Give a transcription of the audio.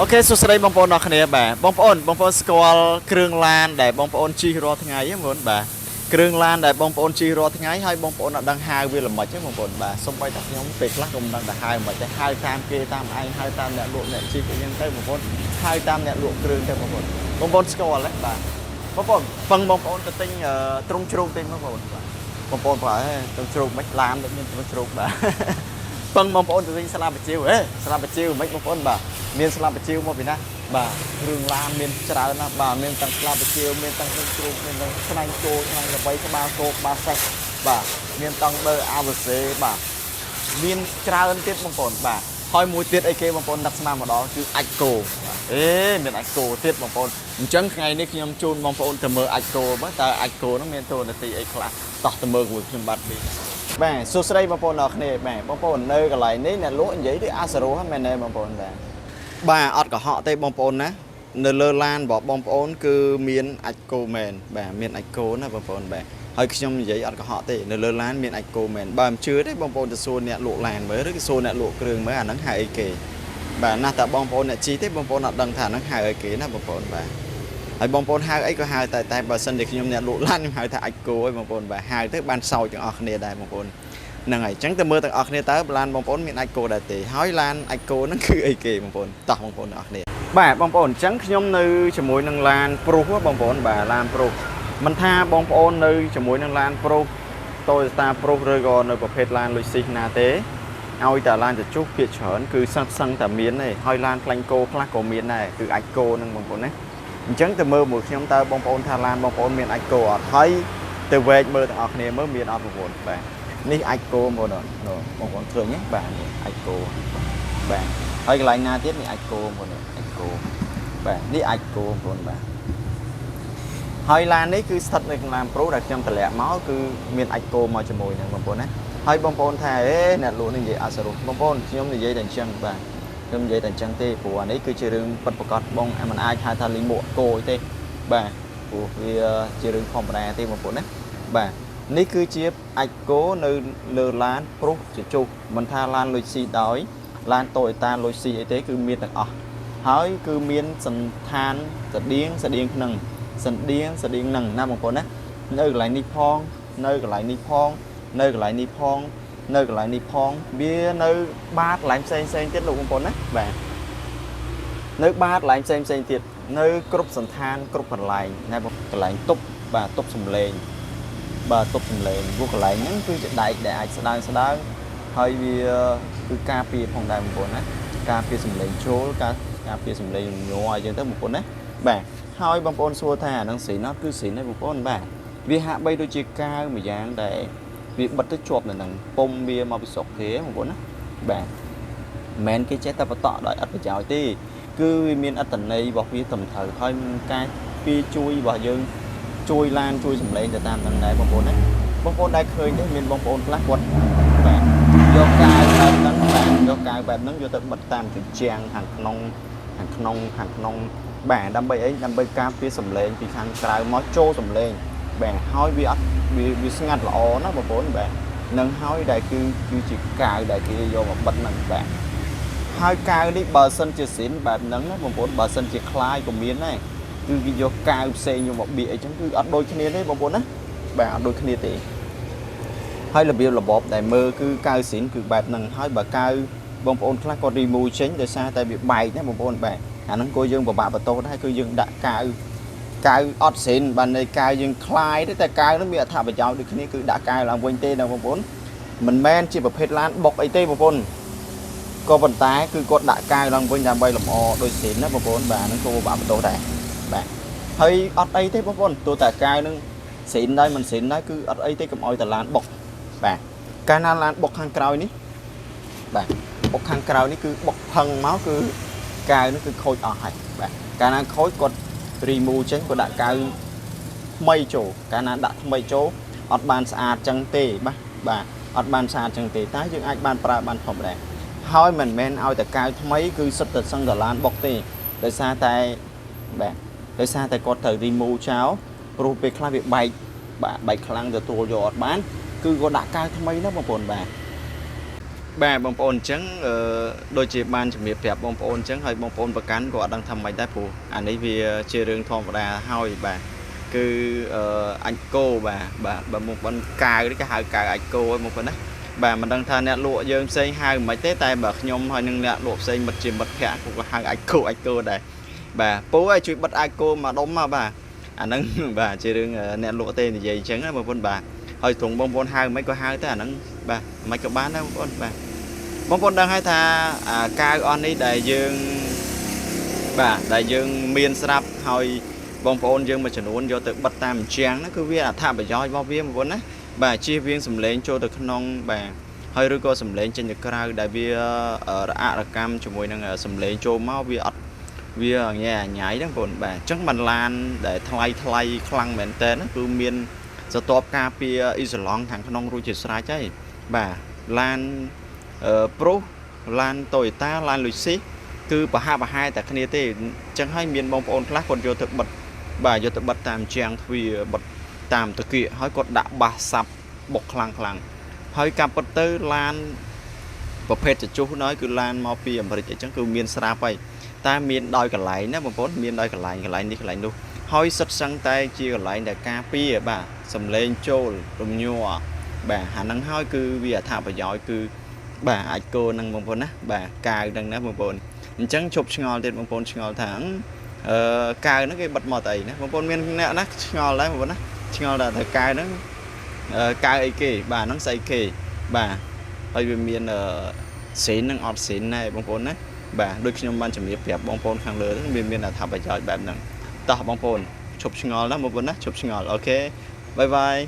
អូខេសួស្តីបងប្អូនអរគ្នាបាទបងប្អូនស្គាល់គ្រឿងឡានដែលបងប្អូនជិះរាល់ថ្ងៃទេបងប្អូនបាទគ្រឿងឡានដែលបងប្អូនជិះរាល់ថ្ងៃហើយបងប្អូនអត់ដឹងហៅវាល្មិចទេបងប្អូនបាទសូម្បីតែខ្ញុំពេលខ្លះក៏មិនដឹងថាហៅល្មិចទេហៅតាមគេតាមឯងហៅតាមអ្នកលក់អ្នកជិះអីចឹងទៅបងប្អូនហៅតាមអ្នកលក់គ្រឿងទៅបងប្អូនស្គាល់ទេបាទបងប្អូនពឹងបងប្អូនទៅទិញទ្រុងជ្រូកទិញបងប្អូនបាទបងប្អូនប្រហែលទ្រុងជ្រូកមិនឡានដូចមានទ្រុងជ្រូកបាទពឹងបងប្អូនទៅទិញស្លាបបញ្ជីវស្លាបបញ្ជីវមិនបងប្អូនបាទមានស្លាបបញ្ជីវមកពីណាបាទគ្រឿងឡានមានច្រើនណាស់បាទមានទាំងស្លាបបញ្ជីវមានទាំងទ្រុងជ្រូកមានទាំងស្នែងគោស្នែងល្បីក្បាលគោក្បាលសេះបាទមានតង់បឺអាវ៉ាសេបាទមានច្រើនទៀតបងប្អូនបាទហើយមួយទៀតអីគេបងប្អូនដាក់ស្នាមម្ដងគឺអាចគោមានអាចគោទៀតបងប្អូនអញ្ចឹងថ្ងៃនេះខ្ញុំជូនបងប្អូនទៅមើលអាចគោមើលតើអាចគោហ្នឹងមានតួនាទីអីខ្លះតោះទៅមើលជាមួយខ្ញុំបាទបាទសួស្តីបងប្អូនអរគ្នាបាទបងប្អូននៅកន្លែងនេះអ្នកលក់និយាយដូចអាសារ៉ូហ្នឹងមែនទេបងប្អូនបាទអត់កុហកទេបងប្អូនណានៅលើឡានរបស់បងប្អូនគឺមានអាចគោមែនបាទមានអាចគោណាបងប្អូនបាទហើយខ្ញុំនិយាយអត់កុហកទេនៅលើឡានមានអាចគោមែនបើមិនជឿទេបងប្អូនទៅសួរអ្នកលក់ឡានមើលឬក៏សួរអ្នកលក់គ្រឿងមើលអាហ្នឹងហៅអីគេបាទណាស់តែបងប្អូនអ្នកជីទេបងប្អូនអត់ដឹងថាហ្នឹងហៅអីគេណាបងប្អូនបាទហើយបងប្អូនហៅអីក៏ហៅតែបើសិនជាខ្ញុំអ្នកលក់ឡានខ្ញុំហៅថាអាចគោឯងបងប្អូនបាទហៅទៅបានសោចទាំងអស់គ្នាដែរបងប្អូនហ្នឹងហើយអញ្ចឹងទៅមើលទាំងអស់គ្នាតើឡានបងប្អូនមានអាចគោដែរទេហើយឡានអាចគោហ្នឹងគឺអីគេបងប្អូនតោះបងប្អូនទាំងអស់គ្នាបាទបងប្អូនអញ្ចឹងខ្ញុំនៅជាមួយនឹងឡានប្រុសបងប្អូនបាទឡានប្រុសមិនថាបងប្អូននៅជាមួយនឹងឡានប្រុស Toyota ប្រុសឬក៏នៅប្រភេទឡានលុយស៊ីសណាទេឲ្យតែឡានចុះភាគច្រើនគឺសឹងតែមានទេហើយឡានខ្លាញ់គោខ្លះក៏មានដែរគឺអាចគោហ្នឹងបងប្អូនណាអញ្ចឹងទៅមើលមួយខ្ញុំតើបងប្អូនថាឡានបងប្អូនមានអាចគោអត់ហើយទៅវែកមើលទាំងអស់គ្នាមើលមានអត់បងប្អូនបាទនេះអាចគោបងប្អូនបងប្អូនឃើញទេបាទនេះអាចគោបាទហើយកន្លែងណាទៀតនេះអាចគោបងប្អូនអាចគោបាទនេះអាចគោបងប្អូនបាទហើយឡាននេះគឺស្ថិតនៅក្នុងឡានប្រូដែលខ្ញុំតម្លាក់មកគឺមានអាចគោមកជាមួយនឹងបងប្អូនណាហើយបងប្អូនថាអ្នកលក់នេះនិយាយអសរុបបងប្អូនខ្ញុំនិយាយតែអញ្ចឹងបាទខ្ញុំនិយាយតែអញ្ចឹងទេព្រោះអានេះគឺជារឿងពិតប្រាកដបងមិនអាចហៅថាលីងមួកគោទេបាទព្រោះវាជារឿងធម្មតាទេបងប្អូនណាបាទនេះគឺជាអាចគោនៅលើឡានប្រុសជជុះមិនថាឡានលុយស៊ីដោយឡាន Toyota លុយស៊ីអីទេគឺមានទាំងអស់ហើយគឺមានសន្តានស្តៀងហ្នឹងណាបងប្អូនណានៅកន្លែងនេះផងនៅកន្លែងនេះផងនៅកន្លែងនេះផងនៅកន្លែងនេះផងវានៅបាតកន្លែងផ្សេងទៀតលោកបងប្អូនណាបាទនៅបាតកន្លែងផ្សេងទៀតនៅគ្រប់សន្តានគ្រប់កន្លែងណាបងកន្លែងទប់បាទទប់សំឡេងបាទទប់សំឡេងពួកកន្លែងហ្នឹងគឺជាដែកដែលអាចស្ដើងហើយវាគឺការពារផងដែរបងប្អូនណាការពារសំឡេងចូលការពារសំឡេងញ័រអីចឹងទៅបងប្អូនណាបាទហើយបងប្អូនសួរថាអានឹងស៊ីនអត់គឺស៊ីនទេបងប្អូនបាទវាហាក់បីដូចជាកាវមួយយ៉ាងដែលវាបិទទៅជាប់នៅនឹងពុំវាមកពីស្រុកទេបងប្អូនណាបាទមិនមែនគេចេះតែបតក់ដោយអត់ប្រយោជន៍ទេគឺវាមានអត្តន័យរបស់វាត្រឹមត្រូវហើយការពីជួយរបស់យើងជួយឡានជួយសម្លេងទៅតាមនឹងដែរបងប្អូនណាបងប្អូនដែលឃើញទេមានបងប្អូនខ្លះគាត់បាទយកកាវបែបហ្នឹងបាទយកកាវបែបហ្នឹងយកទៅបិទតាមជញ្ជាំងខាងក្នុងបាទដើម្បីអីដើម្បីការពារសម្លេងពីខាងក្រៅមកចូលសម្លេងបាទហើយវាអត់វាស្ងាត់ល្អណាបងប្អូនបាទនឹងហើយដែលគឺជាកាវដែលគេយកមកបិទហ្នឹងបាទហើយកាវនេះបើសិនជាស៊ីនបែបហ្នឹងណាបងប្អូនបើសិនជាខ្លាយក៏មានដែរគឺគេយកកាវផ្សេងយកមកបៀកអីចឹងគឺអត់ដូចគ្នាទេបងប្អូនណាបាទអត់ដូចគ្នាទេហើយរបៀបរបបដែលមើលគឺកាវស៊ីនគឺបែបហ្នឹងហើយបើកាវបងប្អូនខ្លះគាត់ remove ចេញដោយសារតែវាបែកណាបងប្អូនបាទអាហ្នឹងក៏យើងពិបាកបន្ទោសដែរគឺយើងដាក់កាវអត់ស៊ីនបាននៃកាវយើងคลายទេតែកាវហ្នឹងមានអត្ថប្រយោជន៍ដូចគ្នាគឺដាក់កាវឡើងវិញទេណាបងប្អូនមិនមែនជាប្រភេទឡានបុកអីទេបងប្អូនក៏ប៉ុន្តែគឺគាត់ដាក់កាវឡើងវិញដើម្បីលម្អដូចស៊ីនណាបងប្អូនបាទហ្នឹងក៏ពិបាកបន្ទោសដែរបាទហើយអត់អីទេបងប្អូនទោះតែកាវហ្នឹងស៊ីនដែរមិនស៊ីនដែរគឺអត់អីទេកុំឲ្យតែឡានបុកបាទកាលណាឡានបុកខាងក្រោយនេះបាទបុកខាងក្រោយនេះគឺបុកផឹងមកគឺកាវនេះគឺខូចអស់ហើយបាទកាលណាខូចគាត់ remove ចេញគាត់ដាក់កាវថ្មីចូលកាលណាដាក់ថ្មីចូលអត់បានស្អាតចឹងទេបាទអត់បានស្អាតចឹងទេតែយើងអាចបានប្រើបានធម្មតាហើយមិនមែនឲ្យតែកាវថ្មីគឺសិតតែសឹងតែឡានបុកទេដោយសារតែគាត់ត្រូវ remove ចោលព្រោះពេលខ្លះវាបែកខ្លាំងទទួលយកអត់បានគឺគាត់ដាក់កាវថ្មីណាបងប្អូនបាទ bà bông ôn trắng đôi chị ban chuẩn bị đẹp bông ôn trắng hay bông ôn bạc cán của đang thầm mày đá phụ anh ấy vì chơi rừng thong và đà hoi bà cứ anh cô bà một bên cài cái hai cài anh cô một bên đấy bà mình đang than nè lụa dương xây hai mấy tết tay bà nhom hai nâng nè lụa xây mật chìm mật khẽ của hai anh cô đây bà bố ai chuyện bắt ai cô mà đóng mà bà anh nâng bà chơi rừng nè lụa tên thì vậy trắng á một bên bà hơi thùng bông bông hai mấy có hai tới anh nâng bà mấy cái bán đó con bà bông bông đang hai tha ca on đi đại dương bà đại dương miền sáp hơi bông bông dương mà chuẩn uốn vô từ bắt tam trắng nó cứ viết là tham phải do bao viêm vốn á bà chia viên sầm lên cho được non bà hơi rồi cô sầm lên trên được cái đại vi ở là cam cho mùi năng sầm lên cho máu vi ớt vi nghe nhảy đó vốn bà chắc mình lan để thay khăn mền tên nó cứ miền giờ top ca pia isolong thằng non rồi chỉ sai chứ bà lan pro lan Toyota lan Lucy cứ bà hai tại kia thì chẳng hay miền bông ôn khác còn vô thực bật bà vô thực bật tam trang vì bật tam thực kia hỏi còn đã bà sập bọc khlang hỏi cam bật tới lan và phê cho chú nói cứ lan mau pi mà chẳng cứ miền sra vậy ta miền đòi cả lại nè bông ôn miền đòi cả lại đi cả lại luôn hỏi sắt sang tay chia cả lại để ca pi bà sầm lên trôi rung nhua bà hà năng hỏi cứ vì thả bà giỏi cứ bà ai cô năng bông bồn á bà cài đang nè bông bồn chẳng chụp ngò trên bông bồn ngò thẳng cài nó cái bật mò tẩy nè bông bồn miên nè nó ngò lấy một nè ngò là thời cài nó cài ấy kì bà nó xây kì bà hơi bị miên xịn năng ọt xịn này bông bồn á bà đôi khi ban chuẩn bị đẹp bông bồn khang lừa miên là thả bà giỏi bà năng tao bông bồn chụp ngò lắm một bồn á chụp ngò ok bye bye